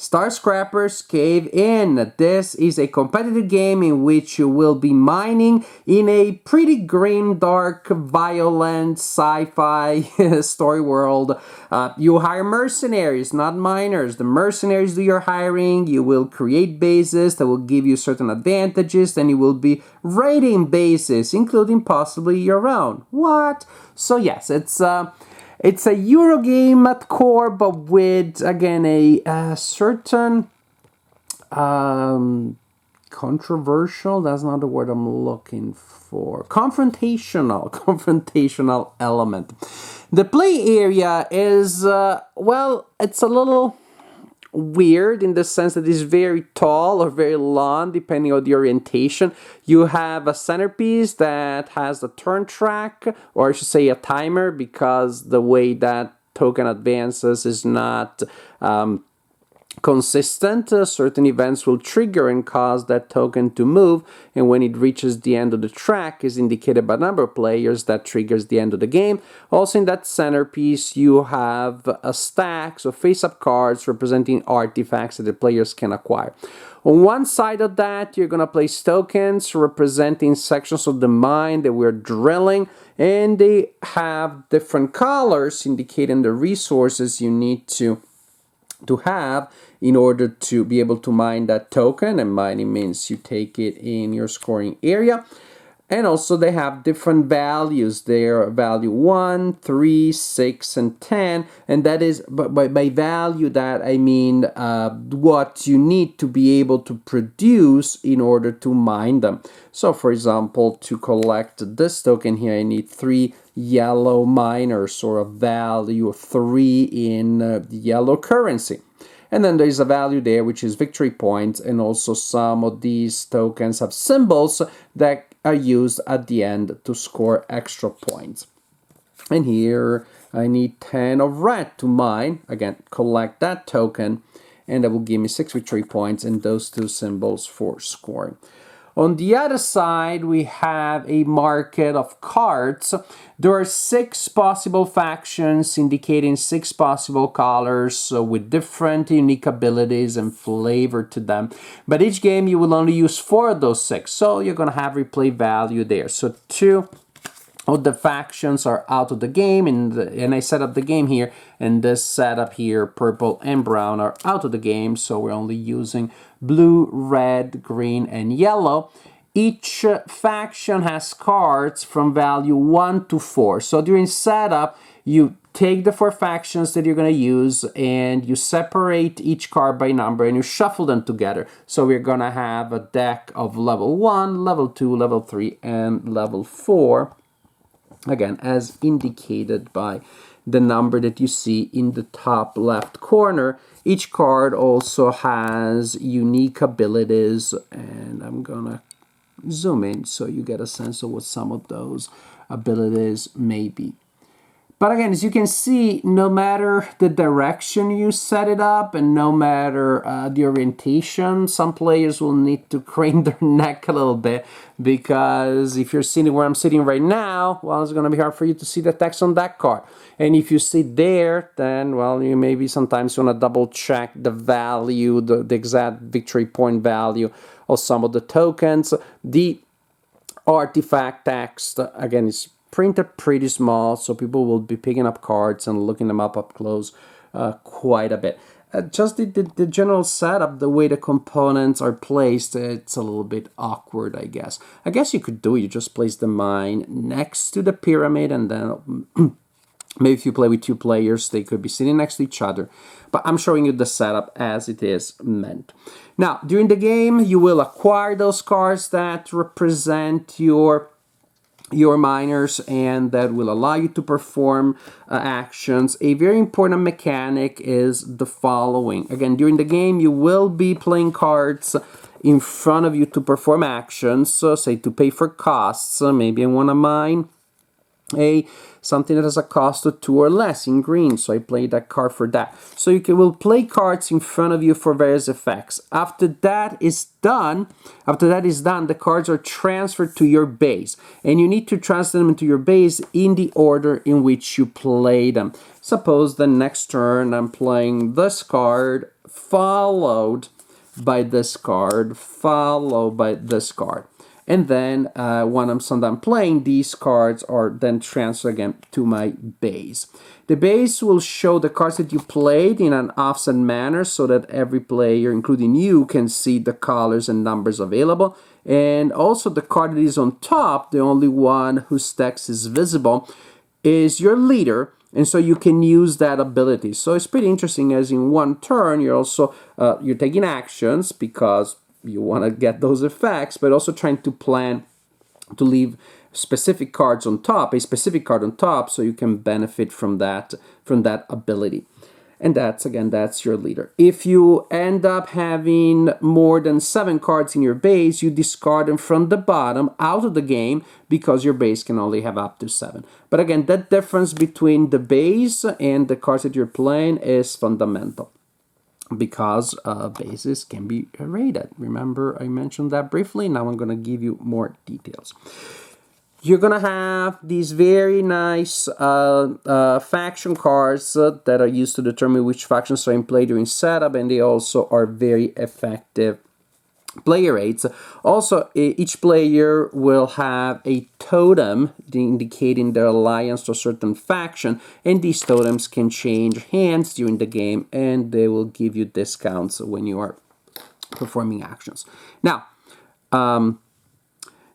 Star Scrappers Cave In. This is a competitive game in which you will be mining in a pretty grim, dark, violent, sci-fi story world. You hire mercenaries, not miners. The mercenaries do your hiring. You will create bases that will give you certain advantages, and you will be raiding bases, including possibly your own. What? So yes, it's a Euro game at core, but with, again, a certain controversial, that's not the word I'm looking for, confrontational element. The play area is, well, it's a little weird in the sense that it's very tall or very long depending on the orientation. You have a centerpiece that has a turn track, or I should say a timer, because the way that token advances is not consistent. Certain events will trigger and cause that token to move, and when it reaches the end of the track is indicated by number of players. That triggers the end of the game. Also in that centerpiece you have a stack of face-up cards representing artifacts that the players can acquire. On one side of that, you're going to place tokens representing sections of the mine that we're drilling, and they have different colors indicating the resources you need to have in order to be able to mine that token, and mining means you take it in your scoring area. And also they have different values there, value 1, 3, 6, and 10, and that is, by value that I mean what you need to be able to produce in order to mine them. So for example, to collect this token here, I need 3 yellow miners, or a value of 3 in yellow currency. And then there's a value there which is victory points, and also some of these tokens have symbols that are used at the end to score extra points. And here I need 10 of red to mine. Again, collect that token, and that will give me 6 victory points and those 2 symbols for scoring. On the other side, we have a market of cards. There are 6 possible factions indicating 6 possible colors with different unique abilities and flavor to them. But each game you will only use 4 of those 6, so you're going to have replay value there. So 2 of the factions are out of the game, and I set up the game here, and this setup here, purple and brown, are out of the game, so we're only using blue, red, green, and yellow. Each faction has cards from value 1 to 4. So during setup, you take the 4 factions that you're going to use, and you separate each card by number, and you shuffle them together. So we're going to have a deck of level 1, level 2, level 3, and level 4. Again, as indicated by the number that you see in the top left corner. Each card also has unique abilities, and I'm gonna zoom in so you get a sense of what some of those abilities may be. But again, as you can see, no matter the direction you set it up, and no matter the orientation, some players will need to crane their neck a little bit, because if you're sitting where I'm sitting right now, well, it's going to be hard for you to see the text on that card. And if you sit there, then, well, you maybe sometimes want to double check the value, the exact victory point value of some of the tokens. The artifact text, again, is printed pretty small, so people will be picking up cards and looking them up close quite a bit. Just the general setup, the way the components are placed, it's a little bit awkward, I guess. I guess you could do it, you just place the mine next to the pyramid, and then maybe if you play with 2 players, they could be sitting next to each other. But I'm showing you the setup as it is meant. Now, during the game, you will acquire those cards that represent your miners, and that will allow you to perform actions. A very important mechanic is the following. Again, during the game, you will be playing cards in front of you to perform actions. So, say to pay for costs, maybe I want to mine something that has a cost of 2 or less in green, so I play that card for that. So you will play cards in front of you for various effects. After that is done, the cards are transferred to your base, and you need to transfer them into your base in the order in which you play them. Suppose the next turn I'm playing this card followed by this card, followed by this card. And then when I'm done playing, these cards are then transferred again to my base. The base will show the cards that you played in an offset manner so that every player, including you, can see the colors and numbers available. And also the card that is on top, the only one whose text is visible, is your leader. And so you can use that ability. So it's pretty interesting, as in one turn, you're also you're taking actions because you want to get those effects, but also trying to plan to leave specific cards on top, a specific card on top, so you can benefit from that ability. And that's your leader. If you end up having more than 7 cards in your base, you discard them from the bottom out of the game because your base can only have up to 7. But again, that difference between the base and the cards that you're playing is fundamental, because bases can be rated. Remember, I mentioned that briefly. Now I'm going to give you more details. You're going to have these very nice faction cards that are used to determine which factions are in play during setup, and they also are very effective player rates. Also, each player will have a totem indicating their alliance to a certain faction, and these totems can change hands during the game, and they will give you discounts when you are performing actions. Now,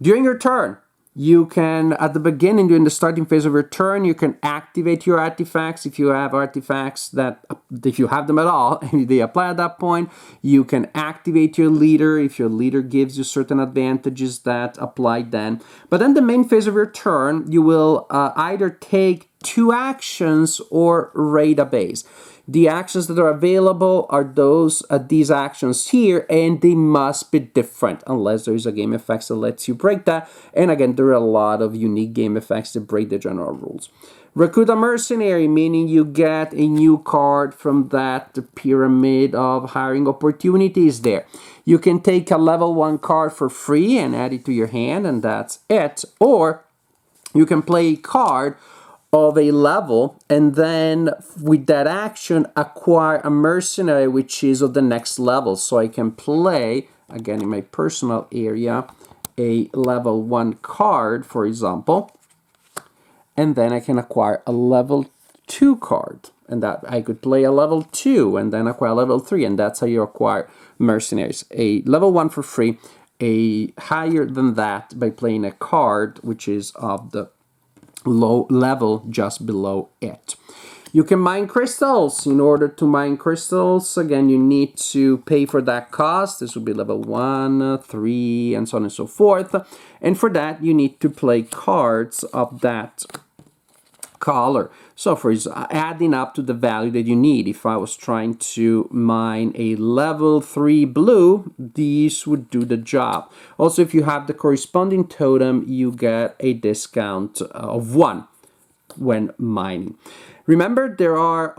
during your turn, you can, at the beginning, during the starting phase of your turn, you can activate your artifacts. If you have artifacts that, if you have them at all, and they apply at that point, you can activate your leader if your leader gives you certain advantages that apply then. But then the main phase of your turn, you will either take 2 actions or raid a base. The actions that are available are these actions here, and they must be different unless there is a game effect that lets you break that. And again, there are a lot of unique game effects that break the general rules. Recruit a mercenary, meaning you get a new card from that pyramid of hiring opportunities there. You can take a level 1 card for free and add it to your hand, and that's it. Or you can play a card of a level, and then with that action acquire a mercenary which is of the next level. So I can play, again in my personal area, a level 1 card, for example, and then I can acquire a level 2 card, and that I could play a level 2 and then acquire a level 3, and that's how you acquire mercenaries. A level 1 for free, a higher than that by playing a card which is of the low level just below it. You can mine crystals. In order to mine crystals, again, you need to pay for that cost. This will be level 1, 3, and so on and so forth. And for that, you need to play cards of that color. So for adding up to the value that you need. If I was trying to mine a level 3 blue, these would do the job. Also, if you have the corresponding totem, you get a discount of 1 when mining. Remember, there are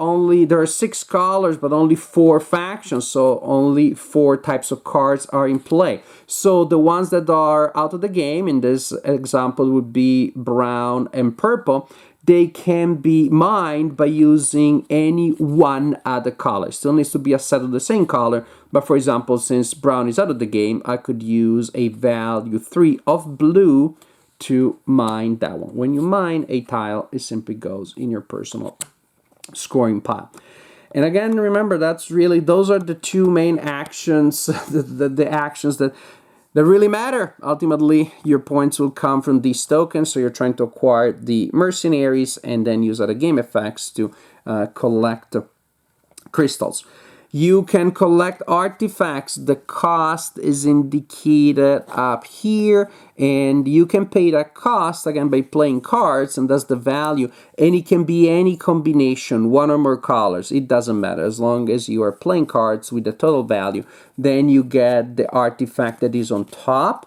6 colors, but only 4 factions, so only 4 types of cards are in play. So the ones that are out of the game, in this example, would be brown and purple. They can be mined by using any one other color. Still needs to be a set of the same color, but for example, since brown is out of the game, I could use a value 3 of blue to mine that one. When you mine a tile, it simply goes in your personal scoring pile. And again, remember, those are the 2 main actions, the actions that really matter. Ultimately, your points will come from these tokens, so you're trying to acquire the mercenaries and then use other game effects to collect crystals. You can collect artifacts. The cost is indicated up here, and you can pay that cost again by playing cards, and that's the value. And it can be any combination, 1 or more colors. It doesn't matter as long as you are playing cards with the total value. Then you get the artifact that is on top,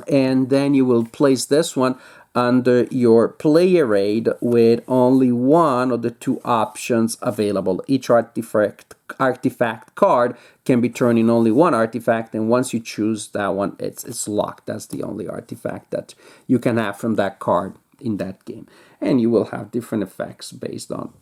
and then you will place this one under your player aid with only 1 of the 2 options available. Each artifact card can be turned in only 1 artifact, and once you choose that one, it's locked. That's the only artifact that you can have from that card in that game. And you will have different effects based on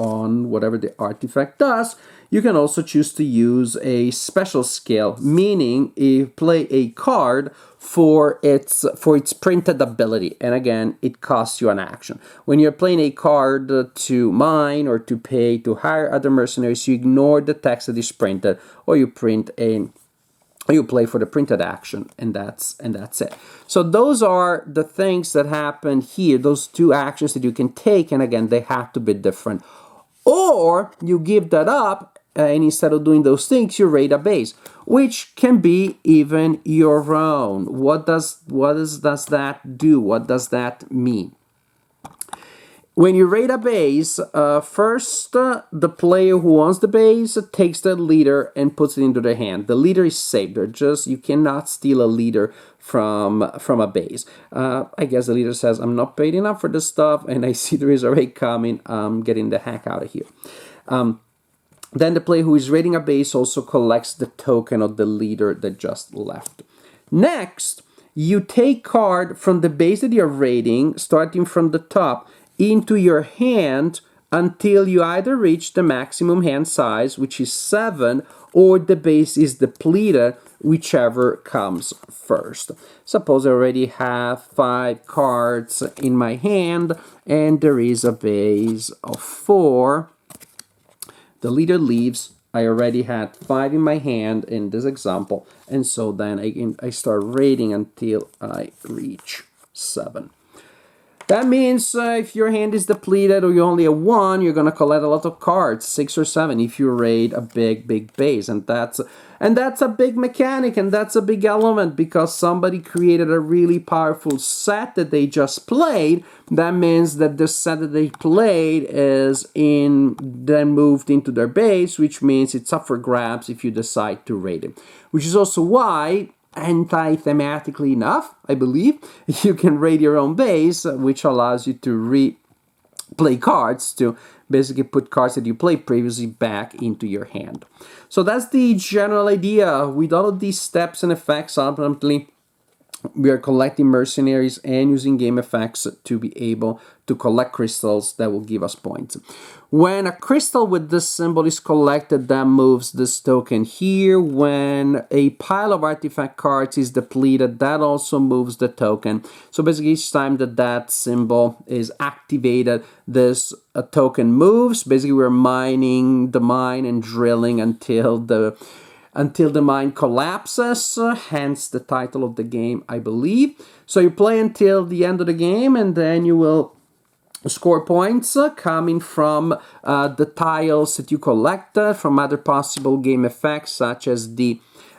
on whatever the artifact does. You can also choose to use a special skill, meaning you play a card for its printed ability, and again it costs you an action. When you're playing a card to mine or to pay to hire other mercenaries, you ignore the text that is printed, or you play for the printed action, and that's it. So those are the things that happen here, those two actions that you can take, and again they have to be different. Or you give that up, and instead of doing those things, you raid a base, which can be even your own. What does that do? What does that mean? When you raid a base, first the player who owns the base takes the leader and puts it into their hand. The leader is safe. You cannot steal a leader from a base. I guess the leader says, I'm not paid enough for this stuff, and I see there is a raid coming. I'm getting the heck out of here. Then the player who is raiding a base also collects the token of the leader that just left. Next, you take card from the base that you're raiding, starting from the top, into your hand until you either reach the maximum hand size, which is 7, or the base is depleted, whichever comes first. Suppose I already have 5 cards in my hand, and there is a base of 4. The leader leaves. I already had 5 in my hand in this example, and so then I start raiding until I reach 7. That means if your hand is depleted or you only have 1, you're gonna collect a lot of cards, 6 or 7, if you raid a big base, and that's a big mechanic, and that's a big element, because somebody created a really powerful set that they just played. That means that the set that they played is then moved into their base, which means it's up for grabs if you decide to raid it. Which is also why, anti-thematically enough, I believe, you can raid your own base, which allows you to play cards, to basically put cards that you played previously back into your hand. So that's the general idea. With all of these steps and effects, ultimately, we are collecting mercenaries and using game effects to be able to collect crystals that will give us points. When a crystal with this symbol is collected, that moves this token here. When a pile of artifact cards is depleted, that also moves the token. So basically each time that symbol is activated, this token moves. Basically we're mining the mine and drilling until the mine collapses, hence the title of the game, I believe. So you play until the end of the game, and then you will score points coming from the tiles that you collected, from other possible game effects, such as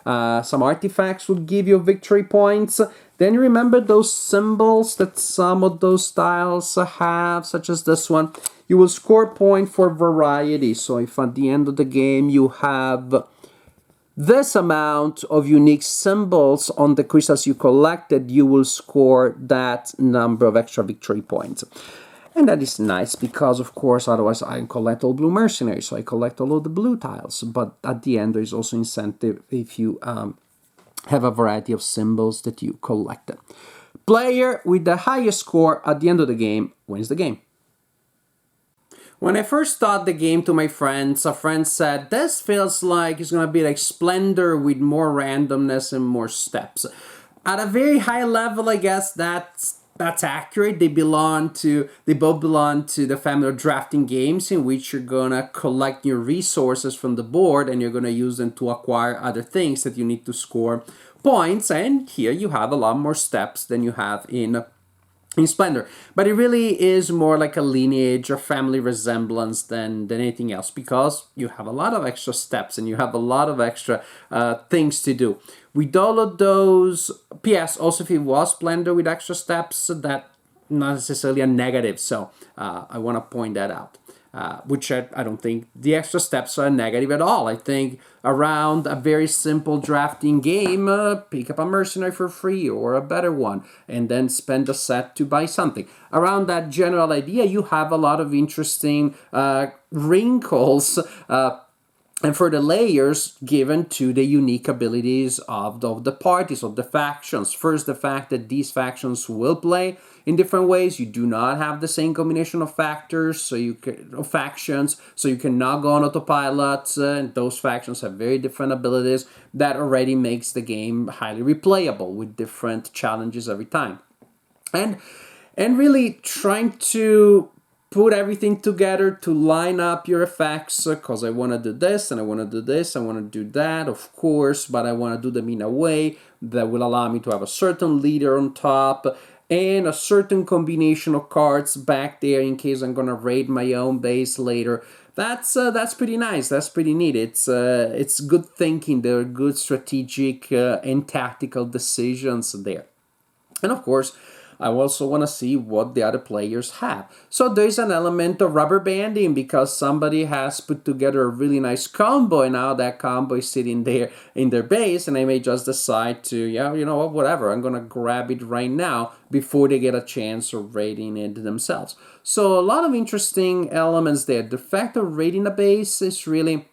some artifacts would give you victory points. Then you remember those symbols that some of those tiles have, such as this one. You will score a point for variety. So if at the end of the game you have this amount of unique symbols on the crystals you collected, you will score that number of extra victory points. And that is nice because, of course, otherwise I collect all blue mercenaries, so I collect all of the blue tiles. But at the end, there is also incentive if you have a variety of symbols that you collected. Player with the highest score at the end of the game wins the game. When I first taught the game to my friends, a friend said, this feels like it's going to be like Splendor with more randomness and more steps. At a very high level, I guess that's accurate. They both belong to the family of drafting games, in which you're gonna collect your resources from the board and you're gonna use them to acquire other things that you need to score points. And here you have a lot more steps than you have in Splendor. But it really is more like a lineage or family resemblance than anything else, because you have a lot of extra steps and you have a lot of extra things to do. With all of those, P.S. also if it was Splendor with extra steps, that not necessarily a negative, so I want to point that out. Which I don't think the extra steps are negative at all. I think around a very simple drafting game, pick up a mercenary for free or a better one, and then spend a set to buy something. Around that general idea, you have a lot of interesting wrinkles and for the layers given to the unique abilities of the parties, of the factions. First, the fact that these factions will play in different ways. You do not have the same combination of factors, of factions, so you cannot go on autopilot, and those factions have very different abilities. That already makes the game highly replayable with different challenges every time. And really trying to put everything together to line up your effects, because I want to do this and I want to do this, I want to do that, of course, but I want to do them in a way that will allow me to have a certain leader on top and a certain combination of cards back there in case I'm gonna raid my own base later. That's pretty nice. That's pretty neat. It's good thinking. There are good strategic and tactical decisions there. And of course, I also want to see what the other players have. So there's an element of rubber banding because somebody has put together a really nice combo, and now that combo is sitting there in their base, and I may just decide to, yeah, you know what, whatever, I'm going to grab it right now before they get a chance of raiding it themselves. So a lot of interesting elements there. The fact of raiding a base is really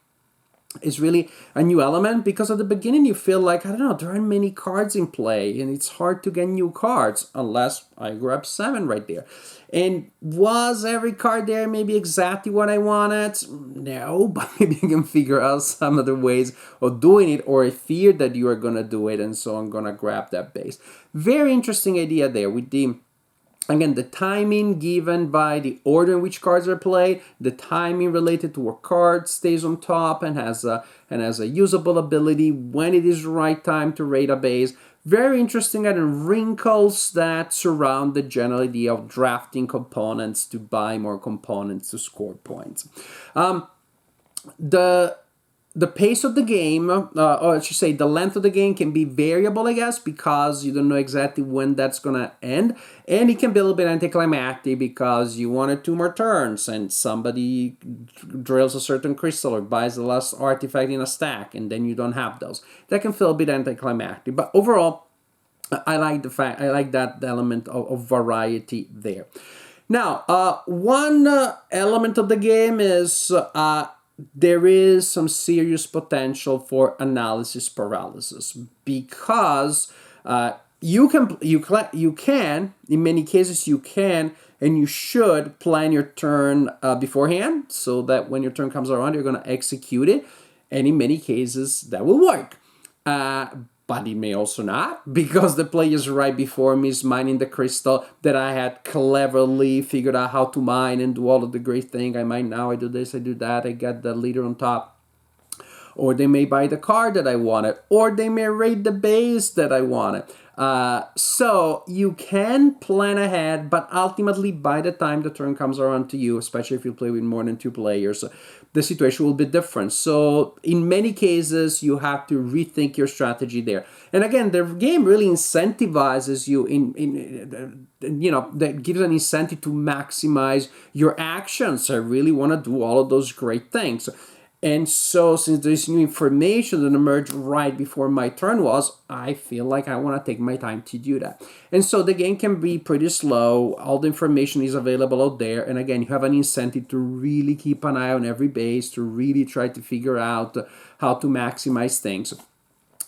a new element because at the beginning you feel like, I don't know, there aren't many cards in play and it's hard to get new cards unless I grab 7 right there. And was every card there maybe exactly what I wanted? No, but maybe you can figure out some other ways of doing it, or I fear that you are going to do it and so I'm going to grab that base. Very interesting idea there with again, the timing given by the order in which cards are played, the timing related to what card stays on top and has a usable ability when it is the right time to raid a base. Very interesting, and wrinkles that surround the general idea of drafting components to buy more components to score points. The pace of the game, or I should say the length of the game, can be variable, I guess, because you don't know exactly when that's going to end. And it can be a little bit anticlimactic because you wanted 2 more turns and somebody drills a certain crystal or buys the last artifact in a stack and then you don't have those. That can feel a bit anticlimactic. But overall, I like that element of variety there. Now, one element of the game is there is some serious potential for analysis paralysis because you can in many cases you can and you should plan your turn beforehand so that when your turn comes around you're going to execute it, and in many cases that will work. But it may also not, because the players right before me is mining the crystal that I had cleverly figured out how to mine and do all of the great thing. I mine now, I do this, I do that, I get the leader on top. Or they may buy the card that I wanted, or they may raid the base that I wanted. So you can plan ahead, but ultimately by the time the turn comes around to you, especially if you play with more than 2 players, the situation will be different. So in many cases, you have to rethink your strategy there. And again, the game really incentivizes you that gives an incentive to maximize your actions. I really want to do all of those great things. And so since there's new information that emerged right before my turn I feel like I want to take my time to do that. And so the game can be pretty slow. All the information is available out there. And again, you have an incentive to really keep an eye on every base, to really try to figure out how to maximize things.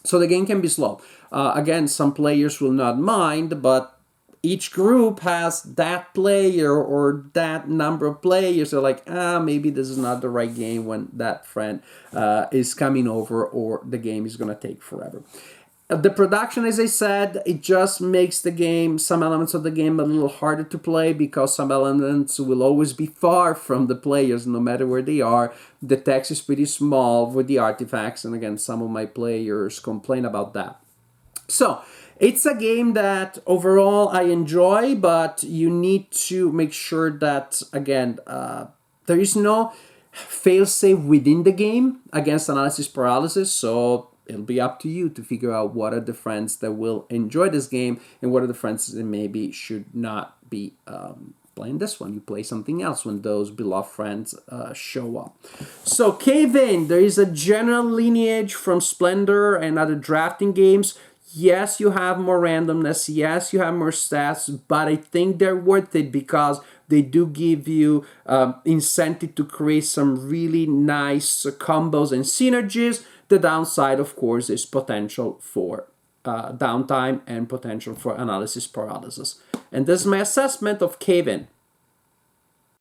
So the game can be slow. Again, some players will not mind, but each group has that player or that number of players. They're like, maybe this is not the right game when that friend is coming over, or the game is going to take forever. The production, as I said, it just makes the game, some elements of the game, a little harder to play because some elements will always be far from the players no matter where they are. The text is pretty small with the artifacts, and again, some of my players complain about that. So, it's a game that overall I enjoy, but you need to make sure that, again, there is no failsafe within the game against analysis paralysis, so it'll be up to you to figure out what are the friends that will enjoy this game and what are the friends that maybe should not be playing this one. You play something else when those beloved friends show up. So Cave In, there is a general lineage from Splendor and other drafting games. Yes, you have more randomness. Yes, you have more stats, but I think they're worth it because they do give you incentive to create some really nice combos and synergies. The downside, of course, is potential for downtime and potential for analysis paralysis. And this is my assessment of Cave In.